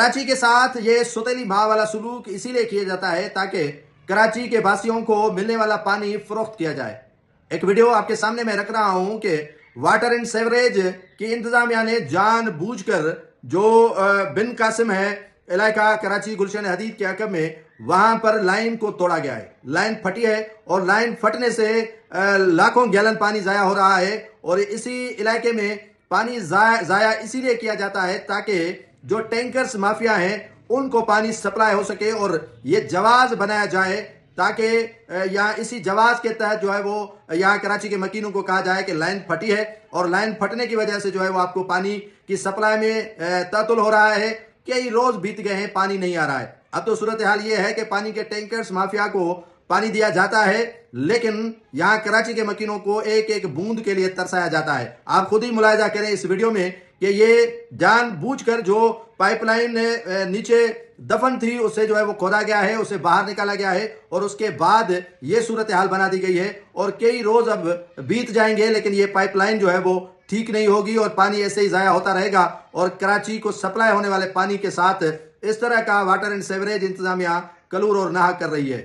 कराची के साथ ये सुतीली माँ वाला सुलूक इसीलिए किया जाता है ताकि कराची के वासियों को मिलने वाला पानी फरोख्त किया जाए। एक वीडियो आपके सामने मैं रख रहा हूं कि वाटर एंड सेवरेज की इंतजामिया ने जानबूझकर जो बिन कासिम है इलाका कराची गुलशन हदीद के अकब में, वहां पर लाइन को तोड़ा गया है। लाइन फटी है और लाइन फटने से लाखों गैलन पानी जाया हो रहा है। और इसी इलाके में पानी जाया इसीलिए किया जाता है ताकि जो टैंकर्स माफिया हैं उनको पानी सप्लाई हो सके और ये जवाज बनाया जाए ताकि यहाँ इसी जवाज के तहत जो है वो यहाँ कराची के मकीनों को कहा जाए कि लाइन फटी है और लाइन फटने की वजह से जो है वो आपको पानी की सप्लाई में तातुल हो रहा है। कई रोज बीत गए हैं, पानी नहीं आ रहा है। अब तो सूरत हाल ये है कि पानी के टैंकर्स माफिया को पानी दिया जाता है, लेकिन यहाँ कराची के मकीनों को एक एक बूंद के लिए तरसाया जाता है। आप खुद ही मुलाहिजा करें इस वीडियो में कि ये जानबूझकर जो पाइपलाइन नीचे दफन थी उसे जो है वो खोदा गया है, उसे बाहर निकाला गया है और उसके बाद ये सूरत हाल बना दी गई है। और कई रोज अब बीत जाएंगे लेकिन ये पाइपलाइन जो है वो ठीक नहीं होगी और पानी ऐसे ही जाया होता रहेगा और कराची को सप्लाई होने वाले पानी के साथ इस तरह का वाटर एंड सेवरेज इंतजामिया कलूर और नाहक कर रही है।